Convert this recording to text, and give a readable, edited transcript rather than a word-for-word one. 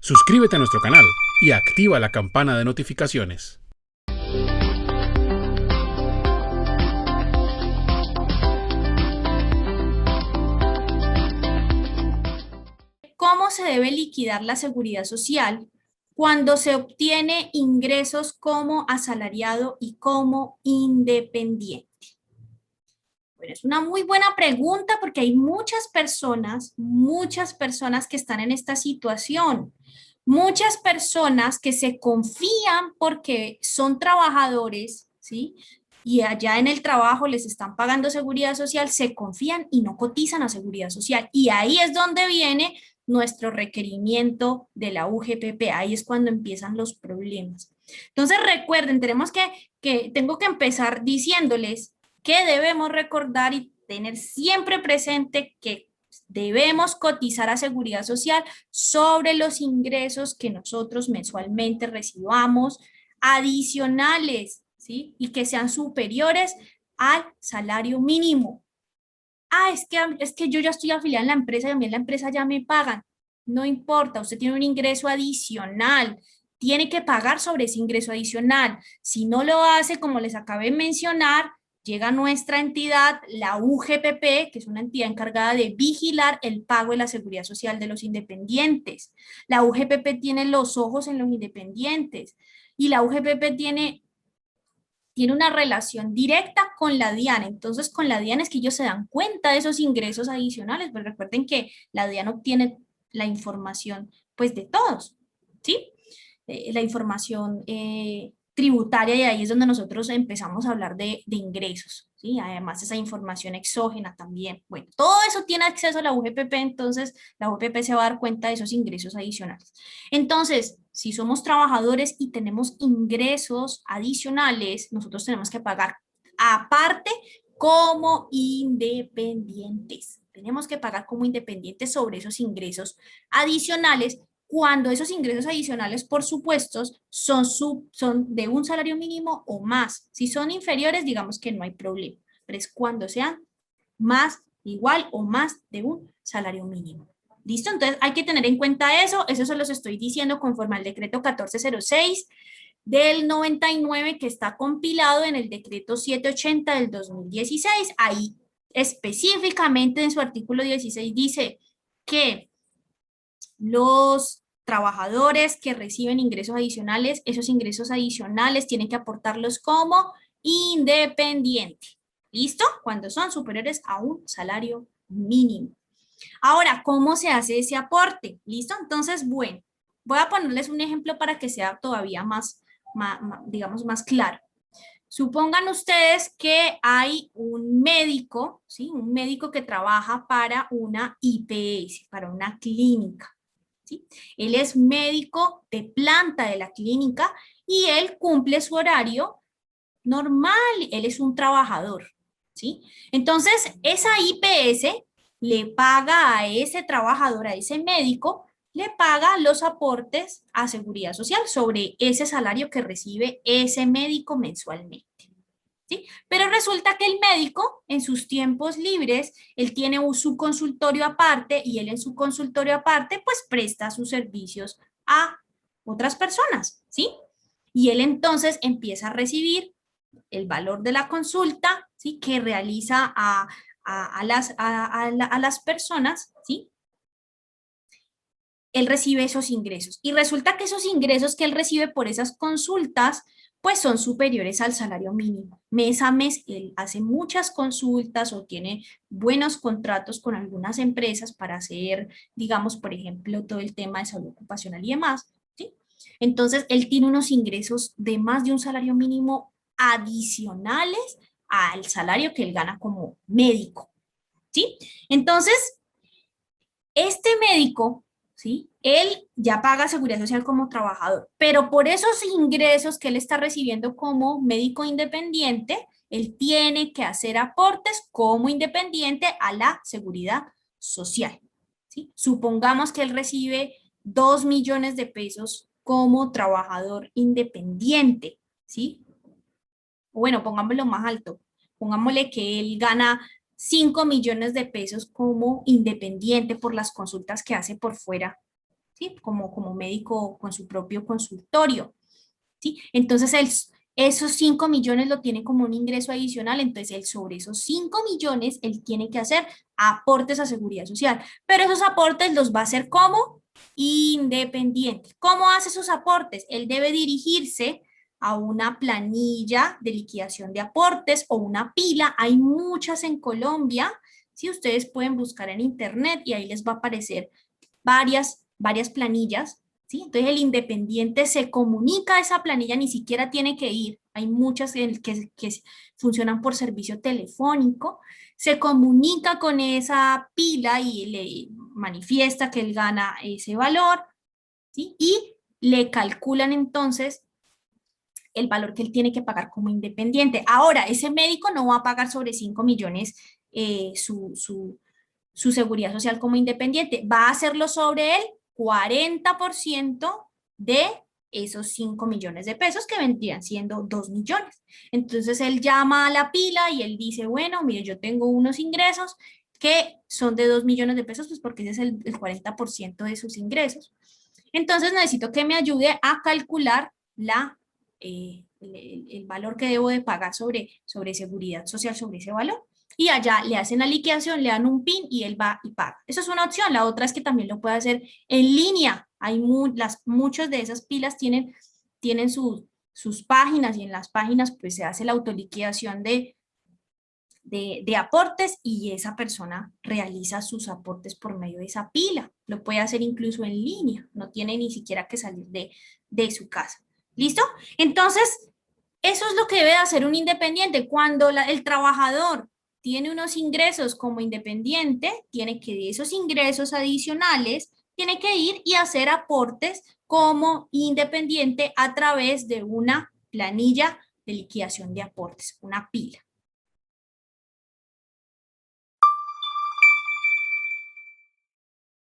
Suscríbete a nuestro canal y activa la campana de notificaciones. ¿Cómo se debe liquidar la seguridad social cuando se obtiene ingresos como asalariado y como independiente? Bueno, es una muy buena pregunta porque hay muchas personas que están en esta situación. Muchas personas que se confían porque son trabajadores, ¿sí? Y allá en el trabajo les están pagando seguridad social, se confían y no cotizan a seguridad social. Y ahí es donde viene nuestro requerimiento de la UGPP. Ahí es cuando empiezan los problemas. Entonces recuerden, tengo que empezar diciéndoles que debemos recordar y tener siempre presente que debemos cotizar a seguridad social sobre los ingresos que nosotros mensualmente recibamos adicionales, ¿sí? Y que sean superiores al salario mínimo. Es que yo ya estoy afiliada en la empresa y a mí en la empresa ya me pagan. No importa, usted tiene un ingreso adicional, tiene que pagar sobre ese ingreso adicional. Si no lo hace, como les acabé de mencionar, llega nuestra entidad, la UGPP, que es una entidad encargada de vigilar el pago de la seguridad social de los independientes. La UGPP tiene los ojos en los independientes y la UGPP tiene una relación directa con la DIAN. Entonces, con la DIAN es que ellos se dan cuenta de esos ingresos adicionales, pero recuerden que la DIAN obtiene la información, pues, de todos, ¿sí? La información tributaria y ahí es donde nosotros empezamos a hablar de ingresos, ¿sí? Además, esa información exógena también. Bueno, todo eso tiene acceso a la UGPP, entonces la UGPP se va a dar cuenta de esos ingresos adicionales. Entonces, si somos trabajadores y tenemos ingresos adicionales, nosotros tenemos que pagar aparte como independientes. Tenemos que pagar como independientes sobre esos ingresos adicionales cuando esos ingresos adicionales, por supuesto, son de un salario mínimo o más. Si son inferiores, digamos que no hay problema, pero es cuando sean más, igual o más de un salario mínimo. ¿Listo? Entonces hay que tener en cuenta eso se los estoy diciendo conforme al decreto 1406 del 99 que está compilado en el decreto 780 del 2016. Ahí específicamente en su artículo 16 dice que los trabajadores que reciben ingresos adicionales, esos ingresos adicionales tienen que aportarlos como independiente. ¿Listo? Cuando son superiores a un salario mínimo. Ahora, ¿cómo se hace ese aporte? ¿Listo? Entonces, bueno, voy a ponerles un ejemplo para que sea todavía digamos, más claro. Supongan ustedes que hay un médico, ¿sí? Un médico que trabaja para una IPS, para una clínica. ¿Sí? Él es médico de planta de la clínica y él cumple su horario normal, él es un trabajador, ¿sí? Entonces, esa IPS le paga a ese trabajador, a ese médico, le paga los aportes a seguridad social sobre ese salario que recibe ese médico mensualmente. ¿Sí? Pero resulta que el médico en sus tiempos libres, él tiene su consultorio aparte y él en su consultorio aparte pues presta sus servicios a otras personas, ¿sí? Y él entonces empieza a recibir el valor de la consulta, ¿sí? Que realiza a las personas, ¿sí? Él recibe esos ingresos. Y resulta que esos ingresos que él recibe por esas consultas, pues son superiores al salario mínimo. Mes a mes, él hace muchas consultas o tiene buenos contratos con algunas empresas para hacer, digamos, por ejemplo, todo el tema de salud ocupacional y demás, ¿sí? Entonces, él tiene unos ingresos de más de un salario mínimo adicionales al salario que él gana como médico, ¿sí? Entonces, este médico, ¿sí? Él ya paga seguridad social como trabajador, pero por esos ingresos que él está recibiendo como médico independiente, él tiene que hacer aportes como independiente a la seguridad social, ¿sí? Supongamos que él recibe 2 millones de pesos como trabajador independiente, ¿sí? Bueno, pongámoslo más alto, pongámosle que él gana 5 millones de pesos como independiente por las consultas que hace por fuera, ¿sí? Como médico con su propio consultorio, ¿sí? Entonces, esos 5 millones lo tiene como un ingreso adicional, entonces él sobre esos 5 millones, él tiene que hacer aportes a seguridad social, pero esos aportes los va a hacer como independiente. ¿Cómo hace esos aportes? Él debe dirigirse a una planilla de liquidación de aportes o una pila. Hay muchas en Colombia. Si ustedes pueden buscar en internet y ahí les va a aparecer varias planillas, ¿sí? Entonces el independiente se comunica a esa planilla, ni siquiera tiene que ir. Hay muchas que funcionan por servicio telefónico. Se comunica con esa pila y le manifiesta que él gana ese valor, ¿sí? Y le calculan entonces el valor que él tiene que pagar como independiente. Ahora, ese médico no va a pagar sobre 5 millones su seguridad social como independiente, va a hacerlo sobre el 40% de esos 5 millones de pesos que vendrían siendo 2 millones. Entonces él llama a la pila y él dice, bueno, mire, yo tengo unos ingresos que son de 2 millones de pesos, pues porque ese es el 40% de sus ingresos. Entonces necesito que me ayude a calcular el valor que debo de pagar sobre seguridad social, sobre ese valor. Y allá le hacen la liquidación, le dan un PIN y él va y paga. Esa es una opción. La otra es que también lo puede hacer en línea. Muchas de esas pilas tienen sus páginas y en las páginas pues se hace la autoliquidación de aportes y esa persona realiza sus aportes por medio de esa pila. Lo puede hacer incluso en línea, no tiene ni siquiera que salir de su casa. ¿Listo? Entonces, eso es lo que debe hacer un independiente. Cuando el trabajador tiene unos ingresos como independiente, tiene que de esos ingresos adicionales, tiene que ir y hacer aportes como independiente a través de una planilla de liquidación de aportes, una pila.